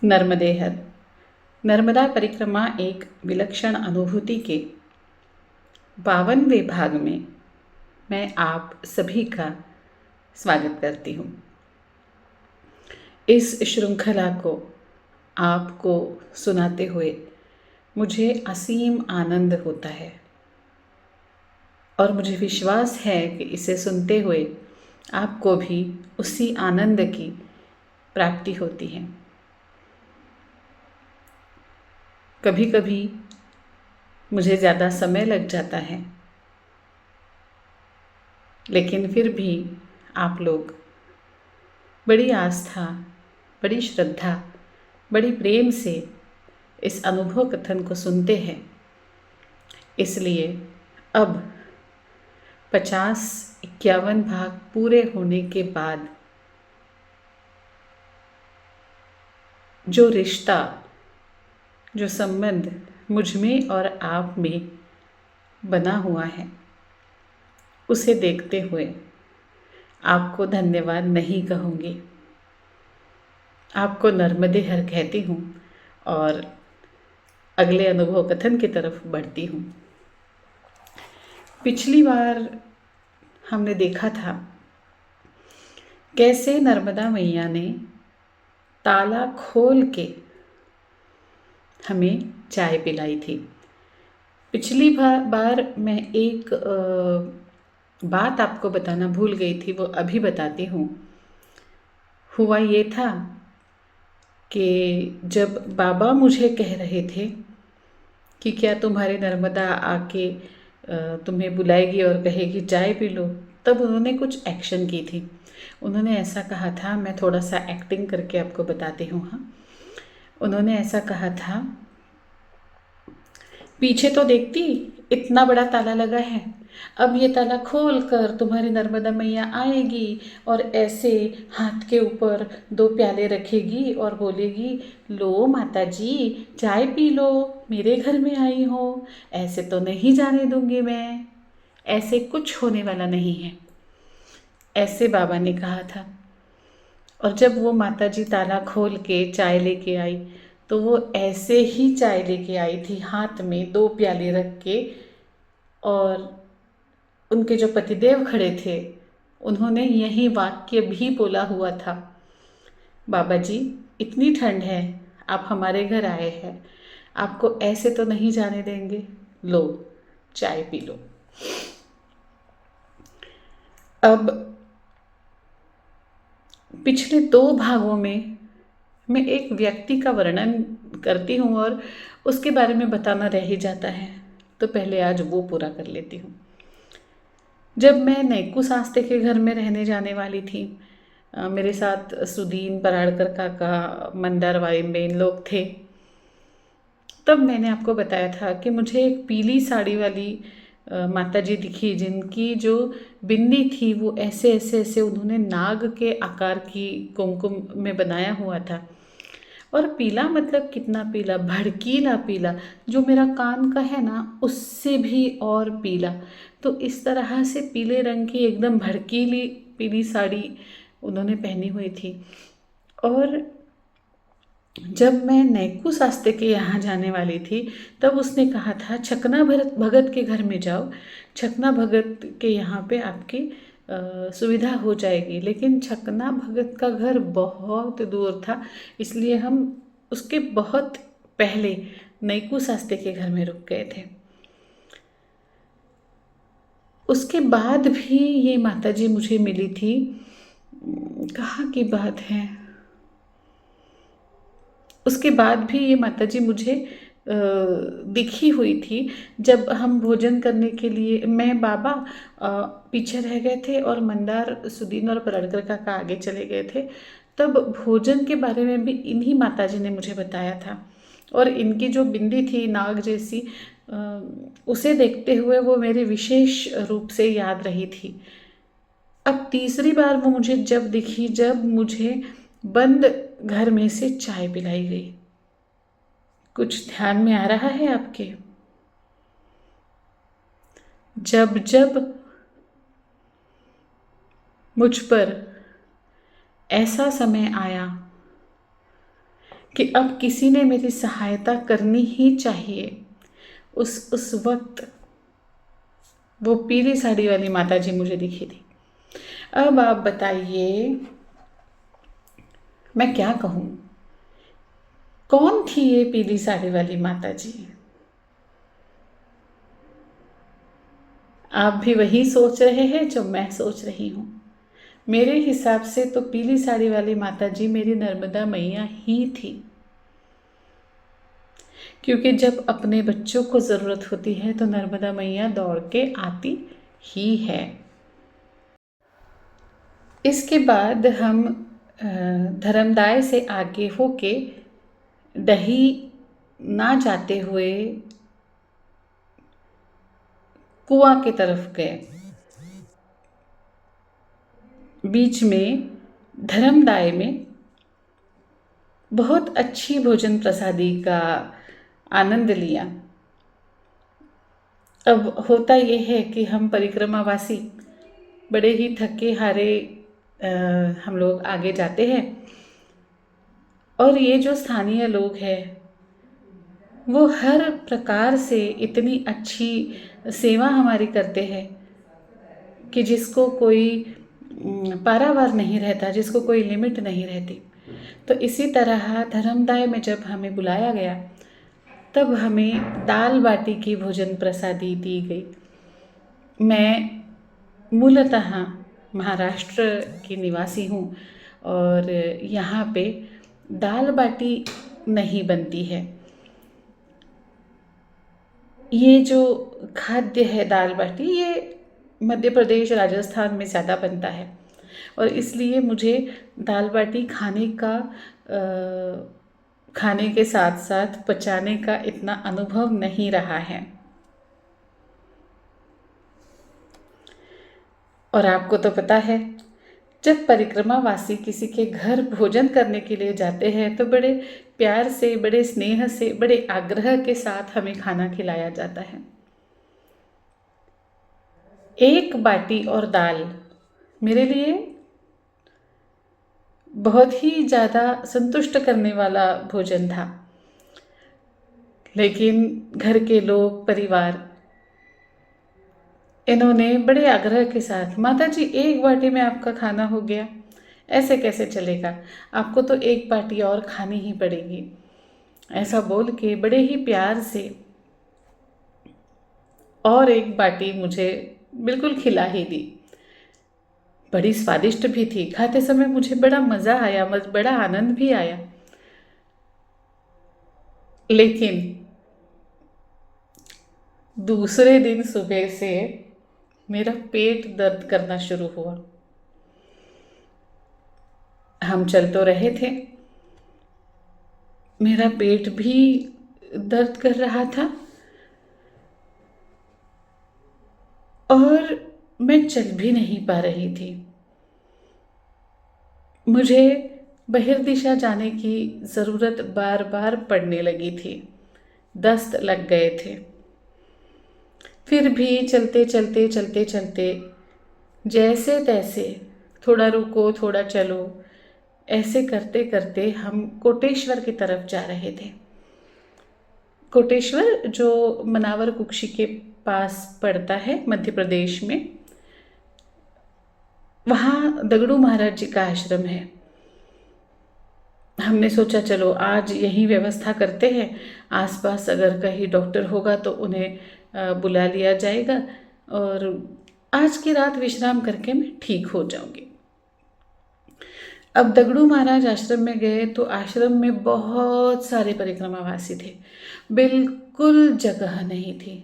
नर्मदेहर। नर्मदा परिक्रमा एक विलक्षण अनुभूति के 52वें भाग में मैं आप सभी का स्वागत करती हूँ। इस श्रृंखला को आपको सुनाते हुए मुझे असीम आनंद होता है और मुझे विश्वास है कि इसे सुनते हुए आपको भी उसी आनंद की प्राप्ति होती है। कभी कभी मुझे ज़्यादा समय लग जाता है, लेकिन फिर भी आप लोग बड़ी आस्था, बड़ी श्रद्धा, बड़ी प्रेम से इस अनुभव कथन को सुनते हैं। इसलिए अब 50-51 भाग पूरे होने के बाद जो रिश्ता, जो संबंध मुझ में और आप में बना हुआ है, उसे देखते हुए आपको धन्यवाद नहीं कहूँगी, आपको नर्मदे हर कहती हूँ और अगले अनुभव कथन की तरफ बढ़ती हूँ। पिछली बार हमने देखा था कैसे नर्मदा मैया ने ताला खोल के हमें चाय पिलाई थी। पिछली बार मैं एक बात आपको बताना भूल गई थी, वो अभी बताती हूँ। हुआ ये था कि जब बाबा मुझे कह रहे थे कि क्या तुम्हारे नर्मदा आके तुम्हें बुलाएगी और कहेगी चाय पी लो, तब उन्होंने कुछ एक्शन की थी। उन्होंने ऐसा कहा था, मैं थोड़ा सा एक्टिंग करके आपको बताती हूँ। हाँ, उन्होंने ऐसा कहा था, पीछे तो देखती इतना बड़ा ताला लगा है, अब ये ताला खोल कर तुम्हारी नर्मदा मैया आएगी और ऐसे हाथ के ऊपर 2 प्याले रखेगी और बोलेगी, लो माता जी चाय पी लो, मेरे घर में आई हो, ऐसे तो नहीं जाने दूंगी मैं, ऐसे कुछ होने वाला नहीं है, ऐसे बाबा ने कहा था। और जब वो माता जी ताला खोल के चाय लेके आई तो वो ऐसे ही चाय लेके आई थी, हाथ में 2 प्याले रख के। और उनके जो पतिदेव खड़े थे उन्होंने यही वाक्य भी बोला हुआ था, बाबा जी इतनी ठंड है, आप हमारे घर आए हैं, आपको ऐसे तो नहीं जाने देंगे, लो चाय पी लो। अब पिछले 2 भागों में मैं एक व्यक्ति का वर्णन करती हूँ और उसके बारे में बताना रह ही जाता है, तो पहले आज वो पूरा कर लेती हूँ। जब मैं नैकू शास्त्री के घर में रहने जाने वाली थी, मेरे साथ सुदीन पराड़कर काका, मंदार वाइम्बेन लोग थे, तब मैंने आपको बताया था कि मुझे एक पीली साड़ी वाली माता जी दिखी, जिनकी जो बिन्नी थी वो ऐसे ऐसे ऐसे उन्होंने नाग के आकार की कुमकुम में बनाया हुआ था। और पीला मतलब कितना पीला, भड़कीला पीला, जो मेरा कान का है ना उससे भी और पीला। तो इस तरह से पीले रंग की एकदम भड़कीली पीली साड़ी उन्होंने पहनी हुई थी। और जब मैं नैकू शास्त्री के यहाँ जाने वाली थी तब उसने कहा था, छकना भगत के घर में जाओ, छकना भगत के यहाँ पे आपकी सुविधा हो जाएगी। लेकिन छकना भगत का घर बहुत दूर था, इसलिए हम उसके बहुत पहले नैकू शास्त्री के घर में रुक गए थे। उसके बाद भी ये माता जी मुझे मिली थी, कहाँ की बात है, उसके बाद भी ये माता जी मुझे दिखी हुई थी। जब हम भोजन करने के लिए, मैं बाबा पीछे रह गए थे और मंदार, सुदीन और पराड़कर काका आगे चले गए थे, तब भोजन के बारे में भी इन्हीं माता जी ने मुझे बताया था। और इनकी जो बिंदी थी नाग जैसी, उसे देखते हुए वो मेरे विशेष रूप से याद रही थी। अब तीसरी बार वो मुझे जब दिखी, जब मुझे बंद घर में से चाय पिलाई गई। कुछ ध्यान में आ रहा है आपके? जब जब मुझ पर ऐसा समय आया कि अब किसी ने मेरी सहायता करनी ही चाहिए। उस वक्त वो पीली साड़ी वाली माता जी मुझे दिखी थी। अब आप बताइए मैं क्या कहूँ, कौन थी ये पीली साड़ी वाली माता जी? आप भी वही सोच रहे हैं जो मैं सोच रही हूँ। मेरे हिसाब से तो पीली साड़ी वाली माता जी मेरी नर्मदा मैया ही थी, क्योंकि जब अपने बच्चों को ज़रूरत होती है तो नर्मदा मैया दौड़ के आती ही है। इसके बाद हम धर्मदाय से आगे होके डही ना जाते हुए कुआं की तरफ गए। बीच में धर्मदाय में बहुत अच्छी भोजन प्रसादी का आनंद लिया। अब होता ये है कि हम परिक्रमावासी बड़े ही थके हारे हम लोग आगे जाते हैं, और ये जो स्थानीय लोग हैं वो हर प्रकार से इतनी अच्छी सेवा हमारी करते हैं कि जिसको कोई पारावार नहीं रहता, जिसको कोई लिमिट नहीं रहती। तो इसी तरह धर्मदाय में जब हमें बुलाया गया तब हमें दाल बाटी की भोजन प्रसादी दी गई। मैं मूलतः महाराष्ट्र की निवासी हूँ और यहाँ पे दाल बाटी नहीं बनती है। ये जो खाद्य है दाल बाटी, ये मध्य प्रदेश राजस्थान में ज़्यादा बनता है, और इसलिए मुझे दाल बाटी खाने के साथ साथ पचाने का इतना अनुभव नहीं रहा है। और आपको तो पता है, जब परिक्रमावासी किसी के घर भोजन करने के लिए जाते हैं तो बड़े प्यार से, बड़े स्नेह से, बड़े आग्रह के साथ हमें खाना खिलाया जाता है। एक बाटी और दाल मेरे लिए बहुत ही ज़्यादा संतुष्ट करने वाला भोजन था, लेकिन घर के लोग, परिवार, इन्होंने बड़े आग्रह के साथ, माता जी एक बाटी में आपका खाना हो गया, ऐसे कैसे चलेगा, आपको तो एक बाटी और खानी ही पड़ेगी, ऐसा बोल के बड़े ही प्यार से और एक बाटी मुझे बिल्कुल खिला ही दी। बड़ी स्वादिष्ट भी थी, खाते समय मुझे बड़ा मज़ा आया, बड़ा आनंद भी आया। लेकिन दूसरे दिन सुबह से मेरा पेट दर्द करना शुरू हुआ। हम चल तो रहे थे, मेरा पेट भी दर्द कर रहा था और मैं चल भी नहीं पा रही थी। मुझे बहिर्दिशा जाने की ज़रूरत बार बार पड़ने लगी थी, दस्त लग गए थे। फिर भी चलते चलते चलते चलते जैसे तैसे, थोड़ा रुको थोड़ा चलो, ऐसे करते करते हम कोटेश्वर की तरफ जा रहे थे। कोटेश्वर जो मनावर कुक्षी के पास पड़ता है मध्य प्रदेश में, वहाँ दगड़ू महाराज जी का आश्रम है। हमने सोचा चलो आज यही व्यवस्था करते हैं, आसपास अगर कहीं डॉक्टर होगा तो उन्हें बुला लिया जाएगा और आज की रात विश्राम करके मैं ठीक हो जाऊंगी। अब दगड़ू महाराज आश्रम में गए तो आश्रम में बहुत सारे परिक्रमावासी थे, बिल्कुल जगह नहीं थी।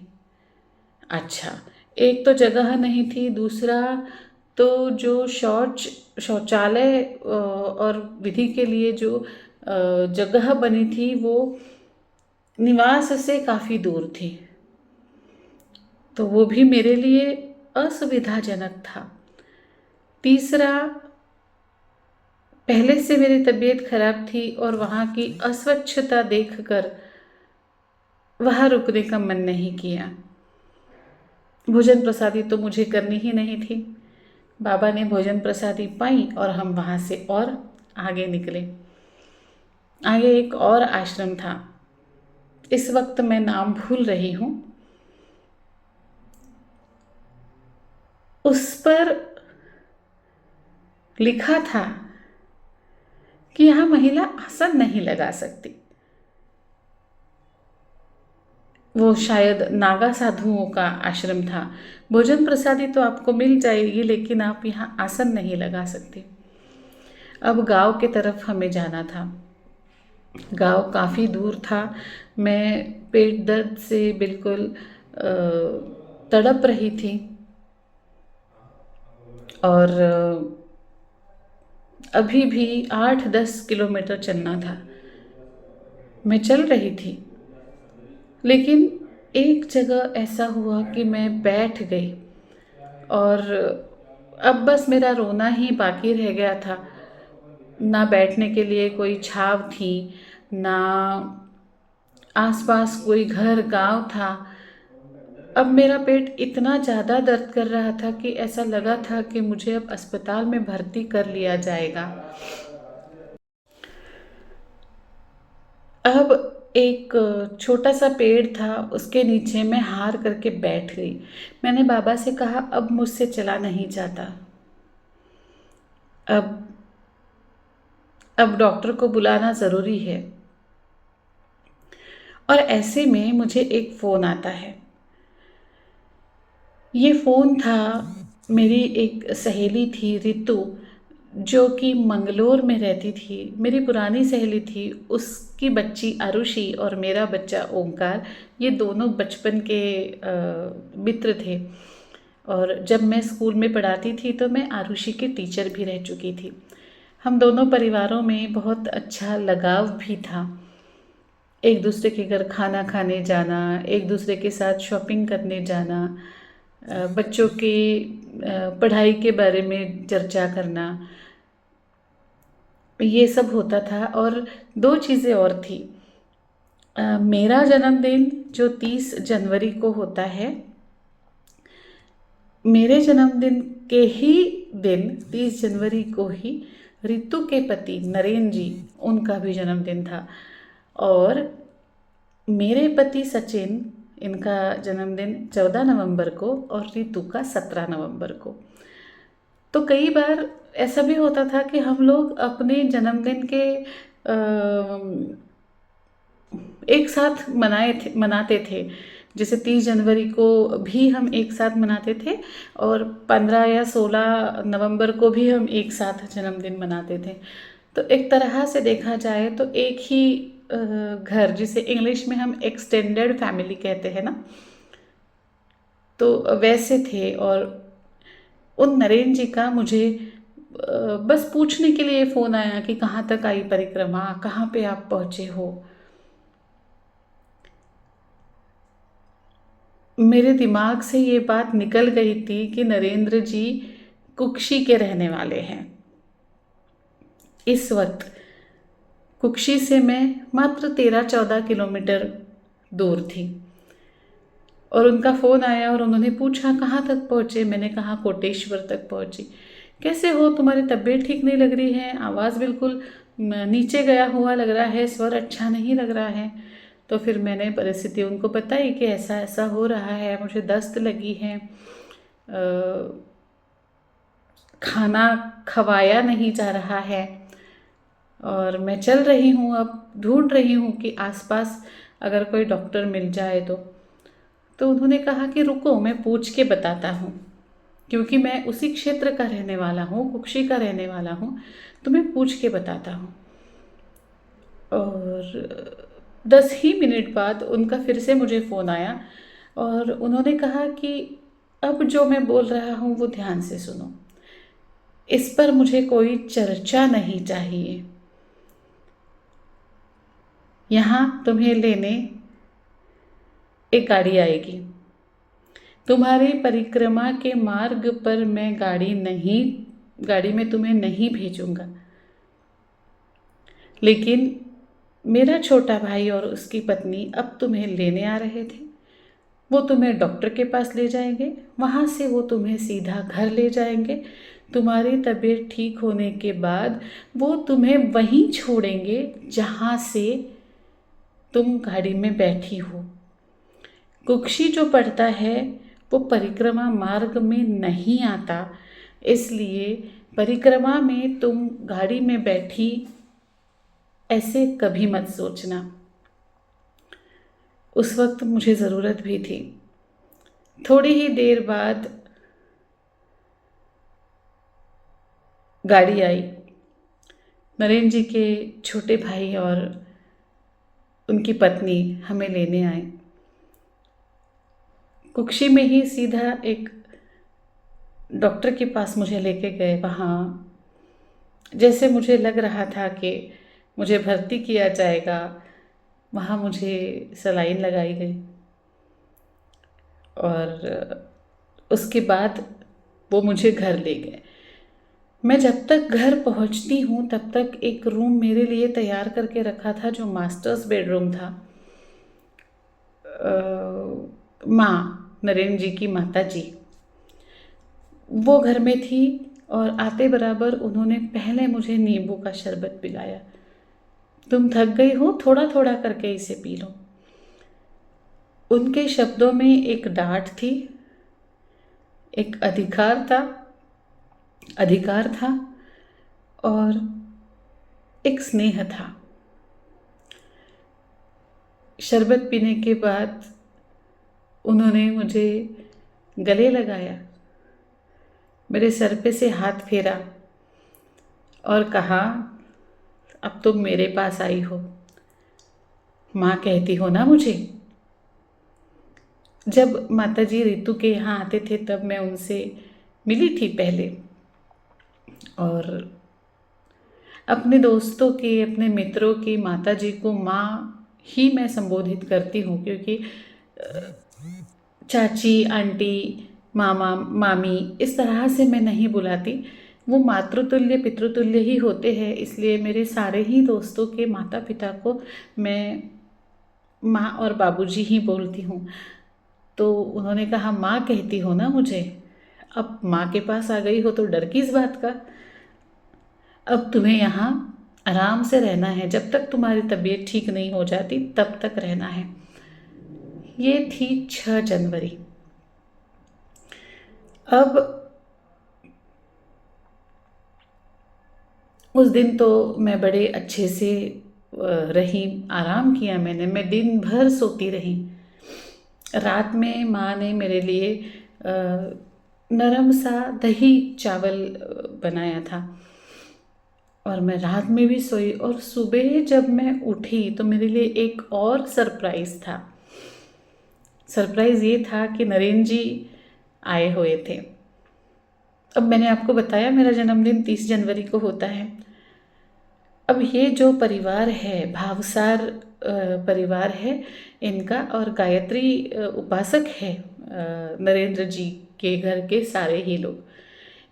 अच्छा, एक तो जगह नहीं थी, दूसरा तो जो शौचालय और विधि के लिए जो जगह बनी थी वो निवास से काफ़ी दूर थी, तो वो भी मेरे लिए असुविधाजनक था। तीसरा, पहले से मेरी तबीयत खराब थी और वहाँ की अस्वच्छता देखकर वहाँ रुकने का मन नहीं किया। भोजन प्रसादी तो मुझे करनी ही नहीं थी। बाबा ने भोजन प्रसादी पाई और हम वहाँ से और आगे निकले। आगे एक और आश्रम था, इस वक्त मैं नाम भूल रही हूँ। उस पर लिखा था कि यहाँ महिला आसन नहीं लगा सकती। वो शायद नागा साधुओं का आश्रम था। भोजन प्रसादी तो आपको मिल जाएगी, लेकिन आप यहाँ आसन नहीं लगा सकते। अब गांव के तरफ हमें जाना था। गांव काफ़ी दूर था। मैं पेट दर्द से बिल्कुल तड़प रही थी और अभी भी 8-10 किलोमीटर चलना था। मैं चल रही थी, लेकिन एक जगह ऐसा हुआ कि मैं बैठ गई और अब बस मेरा रोना ही बाकी रह गया था। ना बैठने के लिए कोई छाव थी, ना आसपास कोई घर गांव था। अब मेरा पेट इतना ज़्यादा दर्द कर रहा था कि ऐसा लगा था कि मुझे अब अस्पताल में भर्ती कर लिया जाएगा। अब एक छोटा सा पेड़ था, उसके नीचे मैं हार करके बैठ गई। मैंने बाबा से कहा, अब मुझसे चला नहीं जाता। अब डॉक्टर को बुलाना ज़रूरी है। और ऐसे में मुझे एक फ़ोन आता है। ये फ़ोन था, मेरी एक सहेली थी रितु, जो कि मंगलोर में रहती थी। मेरी पुरानी सहेली थी, उसकी बच्ची आरुषि और मेरा बच्चा ओंकार, ये दोनों बचपन के मित्र थे। और जब मैं स्कूल में पढ़ाती थी तो मैं आरुषि की टीचर भी रह चुकी थी। हम दोनों परिवारों में बहुत अच्छा लगाव भी था। एक दूसरे के घर खाना खाने जाना, एक दूसरे के साथ शॉपिंग करने जाना, बच्चों की पढ़ाई के बारे में चर्चा करना, ये सब होता था। और दो चीज़ें और थी। मेरा जन्मदिन जो 30 जनवरी को होता है, मेरे जन्मदिन के ही दिन 30 जनवरी को ही रितु के पति नरेंद्र जी, उनका भी जन्मदिन था। और मेरे पति सचिन, इनका जन्मदिन 14 नवंबर को और रितु का 17 नवंबर को। तो कई बार ऐसा भी होता था कि हम लोग अपने जन्मदिन के एक साथ मनाते थे। जैसे 30 जनवरी को भी हम एक साथ मनाते थे और 15 या 16 नवंबर को भी हम एक साथ जन्मदिन मनाते थे। तो एक तरह से देखा जाए तो एक ही घर, जिसे इंग्लिश में हम एक्सटेंडेड फैमिली कहते हैं ना, तो वैसे थे। और उन नरेंद्र जी का मुझे बस पूछने के लिए फ़ोन आया कि कहाँ तक आई परिक्रमा, कहाँ पे आप पहुँचे हो। मेरे दिमाग से ये बात निकल गई थी कि नरेंद्र जी कुक्षी के रहने वाले हैं। इस वक्त कुक्षी से मैं मात्र 13-14 किलोमीटर दूर थी और उनका फ़ोन आया और उन्होंने पूछा कहाँ तक पहुँचे। मैंने कहा कोटेश्वर तक पहुँची। कैसे हो, तुम्हारी तबीयत ठीक नहीं लग रही है, आवाज़ बिल्कुल नीचे गया हुआ लग रहा है, स्वर अच्छा नहीं लग रहा है। तो फिर मैंने परिस्थिति उनको बताई कि ऐसा ऐसा हो रहा है, मुझे दस्त लगी है, खाना खवाया नहीं जा रहा है और मैं चल रही हूँ, अब ढूंढ रही हूँ कि आसपास अगर कोई डॉक्टर मिल जाए तो उन्होंने कहा कि रुको, मैं पूछ के बताता हूँ, क्योंकि मैं उसी क्षेत्र का रहने वाला हूँ, कुक्षी का रहने वाला हूँ, तो मैं पूछ के बताता हूँ। और 10 ही मिनट बाद उनका फिर से मुझे फ़ोन आया और उन्होंने कहा कि अब जो मैं बोल रहा हूँ वो ध्यान से सुनो, इस पर मुझे कोई चर्चा नहीं चाहिए। यहाँ तुम्हें लेने एक गाड़ी आएगी, तुम्हारी परिक्रमा के मार्ग पर मैं गाड़ी में तुम्हें नहीं भेजूंगा, लेकिन मेरा छोटा भाई और उसकी पत्नी अब तुम्हें लेने आ रहे थे। वो तुम्हें डॉक्टर के पास ले जाएंगे, वहाँ से वो तुम्हें सीधा घर ले जाएंगे। तुम्हारी तबीयत ठीक होने के बाद वो तुम्हें वहीं छोड़ेंगे जहाँ से तुम गाड़ी में बैठी हो। कुक्षी जो पड़ता है वो परिक्रमा मार्ग में नहीं आता, इसलिए परिक्रमा में तुम गाड़ी में बैठी ऐसे कभी मत सोचना। उस वक्त मुझे ज़रूरत भी थी। थोड़ी ही देर बाद गाड़ी आई। नरेंद्र जी के छोटे भाई और उनकी पत्नी हमें लेने आए। कुक्षी में ही सीधा एक डॉक्टर के पास मुझे लेके गए। वहाँ जैसे मुझे लग रहा था कि मुझे भर्ती किया जाएगा, वहाँ मुझे सलाइन लगाई गई और उसके बाद वो मुझे घर ले गए। मैं जब तक घर पहुँचती हूँ तब तक एक रूम मेरे लिए तैयार करके रखा था जो मास्टर्स बेडरूम था। माँ, नरेंद्र जी की माता जी वो घर में थी और आते बराबर उन्होंने पहले मुझे नींबू का शरबत पिलाया। तुम थक गई हो, थोड़ा थोड़ा करके इसे पी लो। उनके शब्दों में एक डांट थी, एक अधिकार था और एक स्नेह था। शरबत पीने के बाद उन्होंने मुझे गले लगाया, मेरे सर पे से हाथ फेरा और कहा, अब तुम मेरे पास आई हो, माँ कहती हो ना मुझे। जब माताजी रितु के यहाँ आते थे तब मैं उनसे मिली थी पहले, और अपने दोस्तों की, अपने मित्रों की माताजी को माँ ही मैं संबोधित करती हूँ, क्योंकि चाची, आंटी, मामा, मामी इस तरह से मैं नहीं बुलाती। वो मातृतुल्य पितृतुल्य ही होते हैं, इसलिए मेरे सारे ही दोस्तों के माता पिता को मैं माँ और बाबूजी ही बोलती हूँ। तो उन्होंने कहा, माँ कहती हो ना मुझे, अब माँ के पास आ गई हो तो डर किस बात का। अब तुम्हें यहाँ आराम से रहना है, जब तक तुम्हारी तबीयत ठीक नहीं हो जाती तब तक रहना है। ये थी 6 जनवरी। अब उस दिन तो मैं बड़े अच्छे से रही, आराम किया मैंने। मैं दिन भर सोती रही। रात में माँ ने मेरे लिए नरम सा दही चावल बनाया था और मैं रात में भी सोई। और सुबह जब मैं उठी तो मेरे लिए एक और सरप्राइज़ था। सरप्राइज़ ये था कि नरेंद्र जी आए हुए थे। अब मैंने आपको बताया मेरा जन्मदिन 30 जनवरी को होता है। अब ये जो परिवार है, भावसार परिवार है इनका, और गायत्री उपासक है नरेंद्र जी के घर के सारे ही लोग।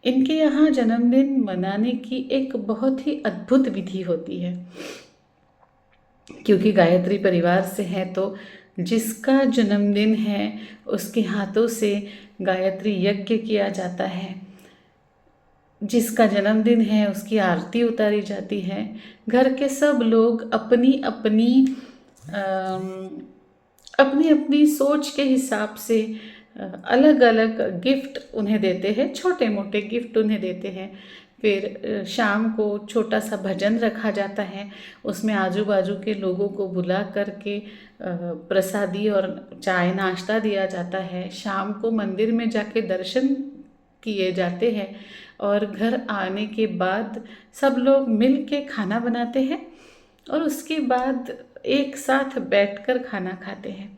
इनके यहाँ जन्मदिन मनाने की एक बहुत ही अद्भुत विधि होती है, क्योंकि गायत्री परिवार से हैं तो जिसका जन्मदिन है उसके हाथों से गायत्री यज्ञ किया जाता है, जिसका जन्मदिन है उसकी आरती उतारी जाती है। घर के सब लोग अपनी अपनी सोच के हिसाब से अलग अलग गिफ्ट उन्हें देते हैं, छोटे मोटे गिफ्ट उन्हें देते हैं। फिर शाम को छोटा सा भजन रखा जाता है, उसमें आजू बाजू के लोगों को बुला करके प्रसादी और चाय नाश्ता दिया जाता है। शाम को मंदिर में जाके दर्शन किए जाते हैं और घर आने के बाद सब लोग मिल के खाना बनाते हैं और उसके बाद एक साथ बैठकर खाना खाते हैं।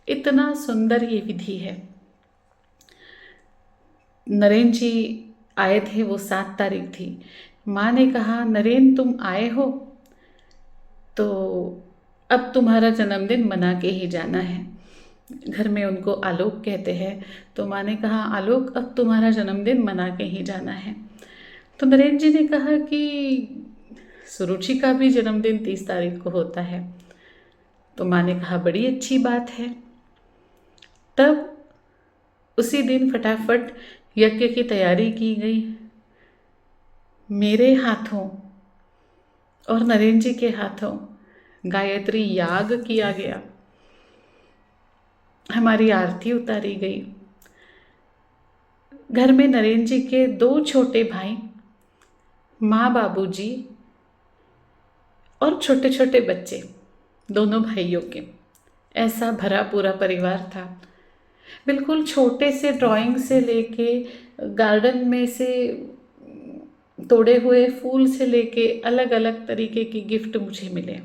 इतना सुंदर ये विधि है। नरेंद्र जी आए थे, वो 7 तारीख थी। माँ ने कहा, नरेंद्र तुम आए हो तो अब तुम्हारा जन्मदिन मना के ही जाना है। घर में उनको आलोक कहते हैं, तो माँ ने कहा, आलोक अब तुम्हारा जन्मदिन मना के ही जाना है। तो नरेंद्र जी ने कहा कि सुरुचि का भी जन्मदिन 30 तारीख को होता है। तो माँ ने कहा, बड़ी अच्छी बात है। तब उसी दिन फटाफट यज्ञ की तैयारी की गई। मेरे हाथों और नरेंद्र जी के हाथों गायत्री याग किया गया, हमारी आरती उतारी गई। घर में नरेंद्र जी के 2 छोटे भाई, माँ, बाबूजी और छोटे छोटे बच्चे, दोनों भाइयों के, ऐसा भरा पूरा परिवार था। बिल्कुल छोटे से ड्राइंग से लेके गार्डन में से तोड़े हुए फूल से लेके अलग अलग तरीके की गिफ्ट मुझे मिले।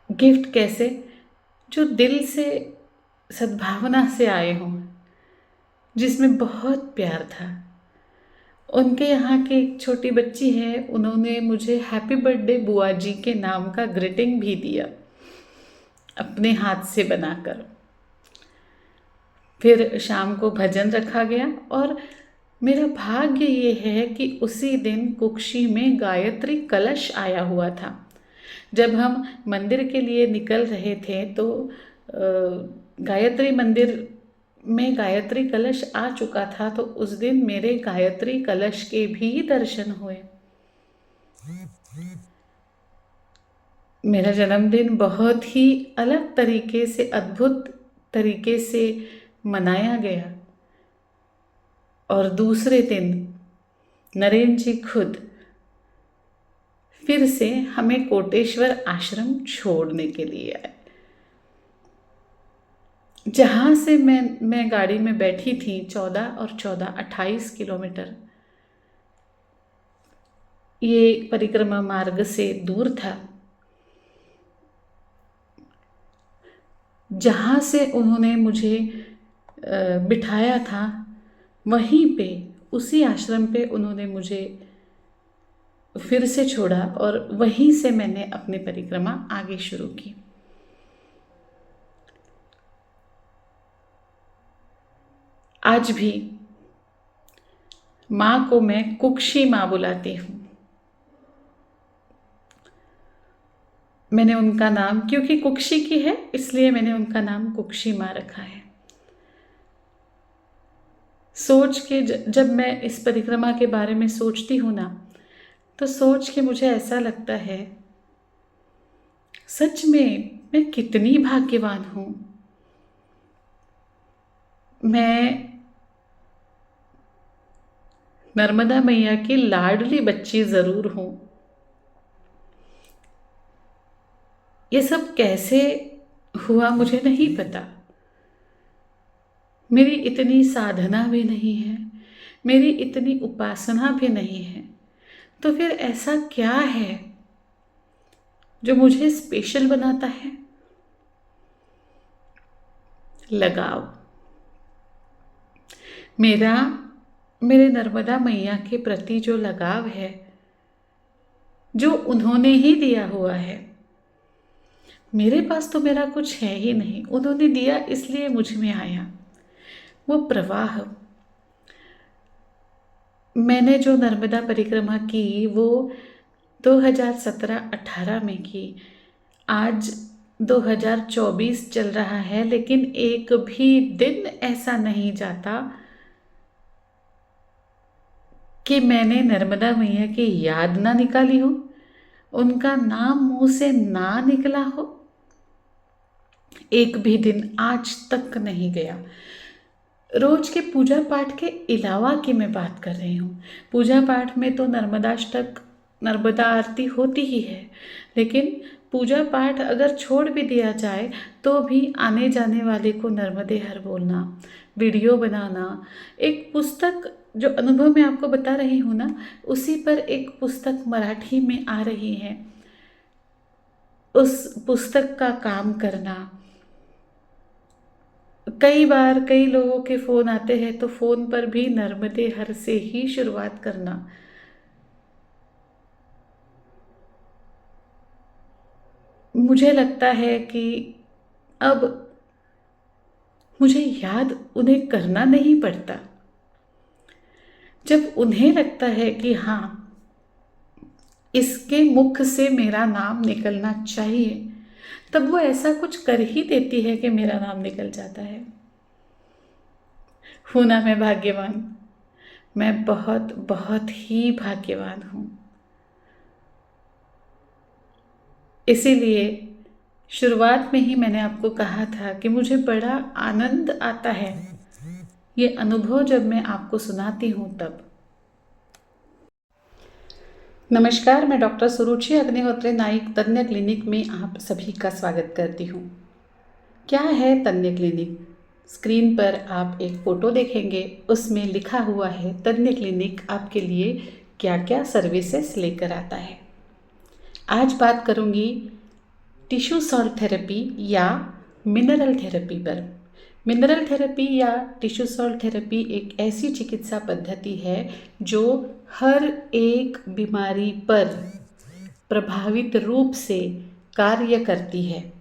गिफ्ट कैसे? जो दिल से, सद्भावना से आए हों, जिसमें बहुत प्यार था। उनके यहाँ की एक छोटी बच्ची है, उन्होंने मुझे हैप्पी बर्थडे बुआ जी के नाम का ग्रीटिंग भी दिया, अपने हाथ से बनाकर। फिर शाम को भजन रखा गया और मेरा भाग्य ये है कि उसी दिन कुक्षी में गायत्री कलश आया हुआ था। जब हम मंदिर के लिए निकल रहे थे तो गायत्री मंदिर में गायत्री कलश आ चुका था, तो उस दिन मेरे गायत्री कलश के भी दर्शन हुए। मेरा जन्मदिन बहुत ही अलग तरीके से, अद्भुत तरीके से मनाया गया। और दूसरे दिन नरेंद्र जी खुद फिर से हमें कोटेश्वर आश्रम छोड़ने के लिए आए, जहाँ से मैं गाड़ी में बैठी थी। 14 और 14 28 किलोमीटर ये परिक्रमा मार्ग से दूर था। जहाँ से उन्होंने मुझे बिठाया था, वहीं पे, उसी आश्रम पे उन्होंने मुझे फिर से छोड़ा और वहीं से मैंने अपनी परिक्रमा आगे शुरू की। आज भी माँ को मैं कुक्षी माँ बुलाती हूँ। मैंने उनका नाम, क्योंकि कुक्षी की है इसलिए मैंने उनका नाम कुक्षी माँ रखा है। सोच के जब मैं इस परिक्रमा के बारे में सोचती हूँ ना, तो सोच के मुझे ऐसा लगता है, सच में मैं कितनी भाग्यवान हूँ। मैं नर्मदा मैया की लाडली बच्ची जरूर हूँ। ये सब कैसे हुआ मुझे नहीं पता। मेरी इतनी साधना भी नहीं है, मेरी इतनी उपासना भी नहीं है, तो फिर ऐसा क्या है जो मुझे स्पेशल बनाता है? लगाव। मेरे नर्मदा मैया के प्रति जो लगाव है, जो उन्होंने ही दिया हुआ है। मेरे पास तो मेरा कुछ है ही नहीं, उन्होंने दिया इसलिए मुझ में आया वो प्रवाह। मैंने जो नर्मदा परिक्रमा की वो 2017-18 में की। आज 2024 चल रहा है, लेकिन एक भी दिन ऐसा नहीं जाता कि मैंने नर्मदा मैया की याद ना निकाली हो, उनका नाम मुंह से ना निकला हो। एक भी दिन आज तक नहीं गया। रोज के पूजा पाठ के अलावा की मैं बात कर रही हूँ। पूजा पाठ में तो नर्मदाष्टक, नर्मदा आरती होती ही है, लेकिन पूजा पाठ अगर छोड़ भी दिया जाए तो भी आने जाने वाले को नर्मदे हर बोलना, वीडियो बनाना, एक पुस्तक जो अनुभव मैं आपको बता रही हूँ ना, उसी पर एक पुस्तक मराठी में आ रही है, उस पुस्तक का काम करना। कई बार कई लोगों के फ़ोन आते हैं तो फ़ोन पर भी नर्मदे हर से ही शुरुआत करना। मुझे लगता है कि अब मुझे याद उन्हें करना नहीं पड़ता। जब उन्हें लगता है कि हाँ, इसके मुख से मेरा नाम निकलना चाहिए, तब वो ऐसा कुछ कर ही देती है कि मेरा नाम निकल जाता है। हूँ ना मैं भाग्यवान। मैं बहुत बहुत ही भाग्यवान हूँ। इसीलिए शुरुआत में ही मैंने आपको कहा था कि मुझे बड़ा आनंद आता है ये अनुभव जब मैं आपको सुनाती हूँ तब। नमस्कार, मैं डॉक्टर सुरुचि अग्निहोत्री नाइक तन्य क्लिनिक में आप सभी का स्वागत करती हूँ। क्या है तन्य क्लिनिक? स्क्रीन पर आप एक फ़ोटो देखेंगे, उसमें लिखा हुआ है तन्य क्लिनिक आपके लिए क्या क्या सर्विसेज लेकर आता है। आज बात करूँगी टिश्यू सॉल्ट थेरेपी या मिनरल थेरेपी पर। मिनरल थेरेपी या टिश्यू सॉल्ट थेरेपी एक ऐसी चिकित्सा पद्धति है जो हर एक बीमारी पर प्रभावित रूप से कार्य करती है।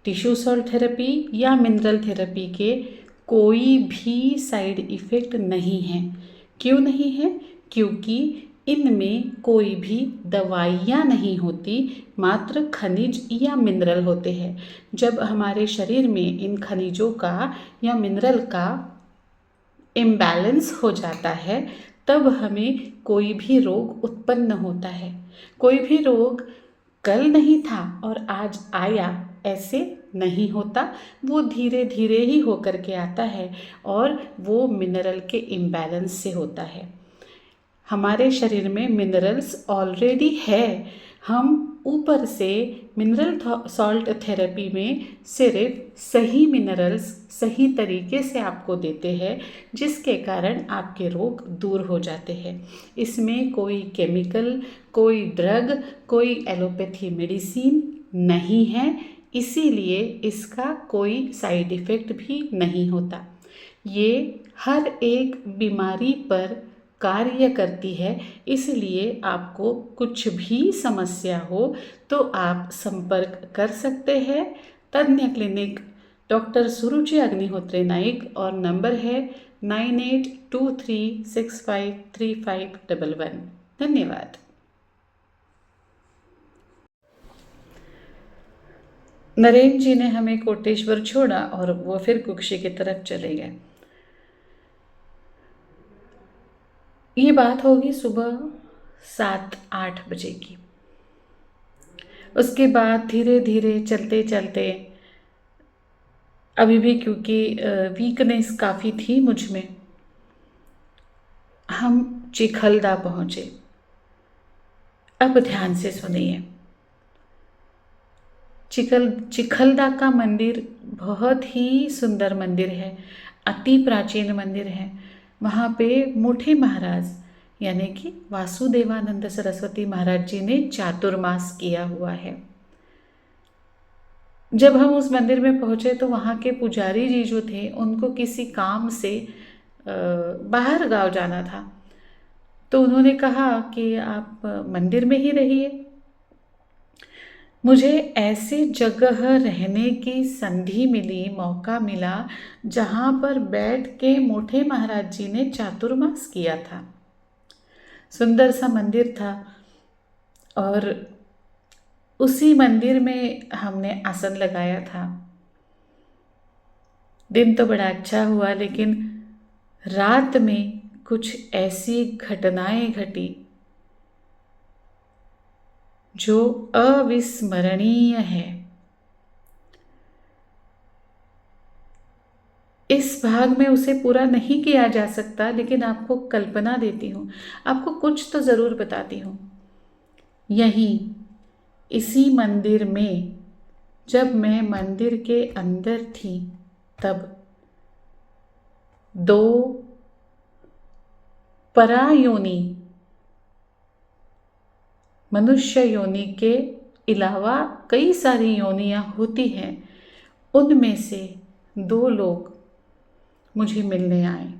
टिश्यू सॉल्ट थेरेपी या मिनरल थेरेपी के कोई भी साइड इफ़ेक्ट नहीं है। क्यों नहीं है? क्योंकि इनमें कोई भी दवाइयाँ नहीं होती, मात्र खनिज या मिनरल होते हैं। जब हमारे शरीर में इन खनिजों का या मिनरल का इम्बैलेंस हो जाता है तब हमें कोई भी रोग उत्पन्न होता है। कोई भी रोग कल नहीं था और आज आया, ऐसे नहीं होता। वो धीरे धीरे ही होकर के आता है और वो मिनरल के इम्बैलेंस से होता है। हमारे शरीर में मिनरल्स ऑलरेडी है। हम ऊपर से मिनरल सॉल्ट थेरेपी में सिर्फ सही मिनरल्स सही तरीके से आपको देते हैं, जिसके कारण आपके रोग दूर हो जाते हैं। इसमें कोई केमिकल, कोई ड्रग, कोई एलोपैथी मेडिसिन नहीं है, इसीलिए इसका कोई साइड इफ़ेक्ट भी नहीं होता। ये हर एक बीमारी पर कार्य करती है, इसलिए आपको कुछ भी समस्या हो तो आप संपर्क कर सकते हैं तन्य क्लिनिक डॉक्टर सुरुचि अग्निहोत्री नाइक और नंबर है 9823653511। धन्यवाद। नरेंद्र जी ने हमें कोटेश्वर छोड़ा और वो फिर कुक्षी की तरफ चले गए। ये बात होगी सुबह 7-8 बजे की। उसके बाद धीरे धीरे चलते चलते, अभी भी क्योंकि वीकनेस काफ़ी थी मुझ में, हम चिखलदा पहुँचे। अब ध्यान से सुनिए। चिखलदा का मंदिर बहुत ही सुंदर मंदिर है, अति प्राचीन मंदिर है। वहाँ पे मोठे महाराज यानी कि वासुदेवानंद सरस्वती महाराज जी ने चातुर्मास किया हुआ है। जब हम उस मंदिर में पहुँचे तो वहाँ के पुजारी जी जो थे, उनको किसी काम से बाहर गांव जाना था, तो उन्होंने कहा कि आप मंदिर में ही रहिए। मुझे ऐसे जगह रहने की संधि मिली, मौका मिला, जहाँ पर बैठ के मोठे महाराज जी ने चातुर्मास किया था। सुंदर सा मंदिर था और उसी मंदिर में हमने आसन लगाया था। दिन तो बड़ा अच्छा हुआ, लेकिन रात में कुछ ऐसी घटनाएं घटी जो अविस्मरणीय है। इस भाग में उसे पूरा नहीं किया जा सकता, लेकिन आपको कल्पना देती हूँ, आपको कुछ तो ज़रूर बताती हूँ। यहीं इसी मंदिर में जब मैं मंदिर के अंदर थी, तब दो परायोनि मनुष्य योनि के अलावा कई सारी योनियाँ होती हैं, उनमें से 2 लोग मुझे मिलने आए।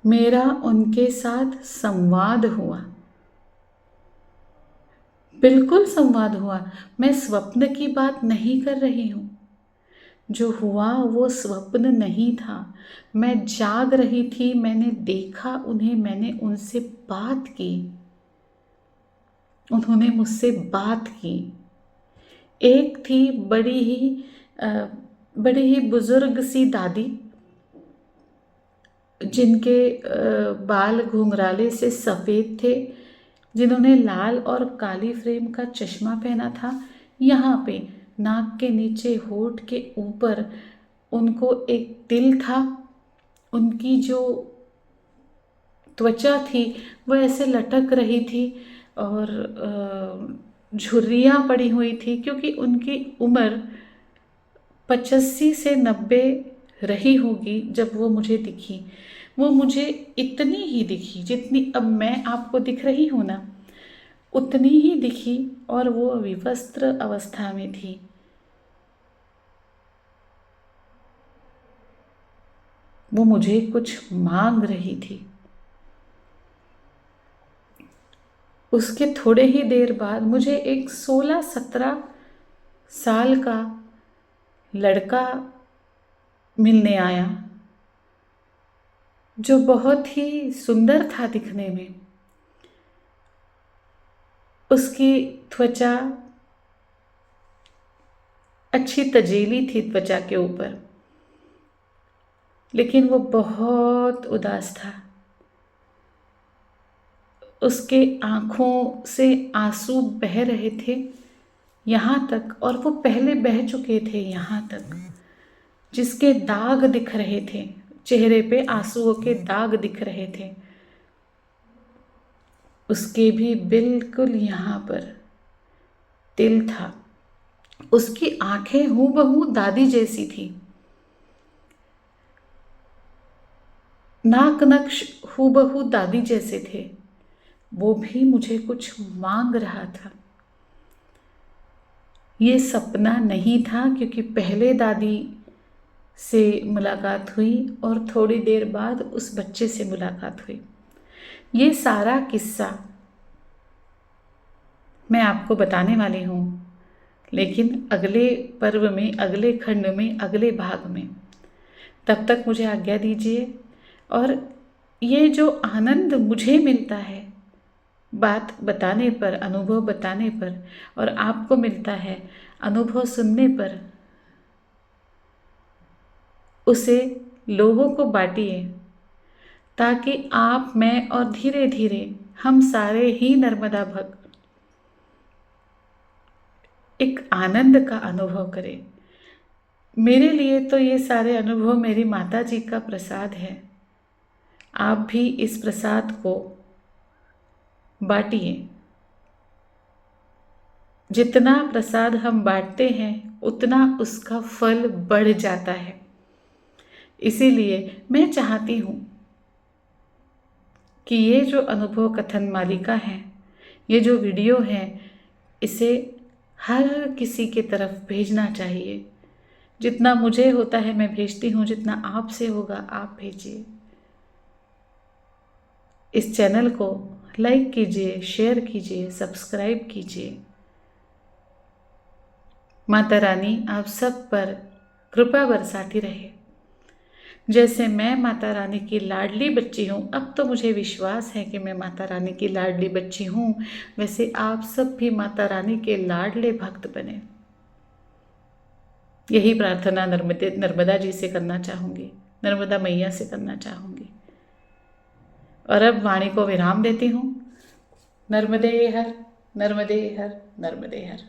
मेरा उनके साथ संवाद हुआ, बिल्कुल संवाद हुआ। मैं स्वप्न की बात नहीं कर रही हूँ। जो हुआ वो स्वप्न नहीं था। मैं जाग रही थी, मैंने देखा उन्हें, मैंने उनसे बात की, उन्होंने मुझसे बात की। एक थी बड़ी ही बुजुर्ग सी दादी, जिनके बाल घुंघराले से सफ़ेद थे, जिन्होंने लाल और काली फ्रेम का चश्मा पहना था। यहाँ पे नाक के नीचे होठ के ऊपर उनको एक तिल था। उनकी जो त्वचा थी वह ऐसे लटक रही थी और झुर्रियाँ पड़ी हुई थी, क्योंकि उनकी उम्र 85 से 90 रही होगी जब वो मुझे दिखी। वो मुझे इतनी ही दिखी जितनी अब मैं आपको दिख रही हूँ ना, उतनी ही दिखी, और वो विवस्त्र अवस्था में थी। वो मुझे कुछ मांग रही थी। उसके थोड़े ही देर बाद मुझे एक 16-17 साल का लड़का मिलने आया, जो बहुत ही सुंदर था दिखने में। उसकी त्वचा अच्छी तजेली थी त्वचा के ऊपर, लेकिन वो बहुत उदास था। उसके आँखों से आंसू बह रहे थे यहाँ तक, और वो पहले बह चुके थे यहाँ तक, जिसके दाग दिख रहे थे, चेहरे पे आंसुओं के दाग दिख रहे थे। उसके भी बिल्कुल यहाँ पर तिल था। उसकी आंखें हूबहू दादी जैसी थी। नाक नक्श हूबहू दादी जैसे थे। वो भी मुझे कुछ मांग रहा था। ये सपना नहीं था, क्योंकि पहले दादी से मुलाकात हुई और थोड़ी देर बाद उस बच्चे से मुलाकात हुई। ये सारा किस्सा मैं आपको बताने वाली हूँ, लेकिन अगले पर्व में, अगले खंड में, अगले भाग में। तब तक मुझे आज्ञा दीजिए। और ये जो आनंद मुझे मिलता है बात बताने पर, अनुभव बताने पर, और आपको मिलता है अनुभव सुनने पर, उसे लोगों को बांटिए, ताकि आप, मैं और धीरे धीरे हम सारे ही नर्मदा भक्त एक आनंद का अनुभव करें। मेरे लिए तो ये सारे अनुभव मेरी माता जी का प्रसाद है। आप भी इस प्रसाद को बांटिए। जितना प्रसाद हम बांटते हैं उतना उसका फल बढ़ जाता है। इसीलिए मैं चाहती हूँ कि ये जो अनुभव कथन मालिका है, ये जो वीडियो है, इसे हर किसी के तरफ भेजना चाहिए। जितना मुझे होता है मैं भेजती हूँ, जितना आपसे होगा आप भेजिए। इस चैनल को लाइक कीजिए, शेयर कीजिए, सब्सक्राइब कीजिए। माता रानी आप सब पर कृपा बरसाती रहे। जैसे मैं माता रानी की लाडली बच्ची हूँ, अब तो मुझे विश्वास है कि मैं माता रानी की लाडली बच्ची हूँ, वैसे आप सब भी माता रानी के लाडले भक्त बने। यही प्रार्थना नर्मदा जी से करना चाहूँगी, नर्मदा मैया से करना चाहूँगी। और अब वाणी को विराम देती हूँ। नर्मदे हर, नर्मदे हर, नर्मदे हर।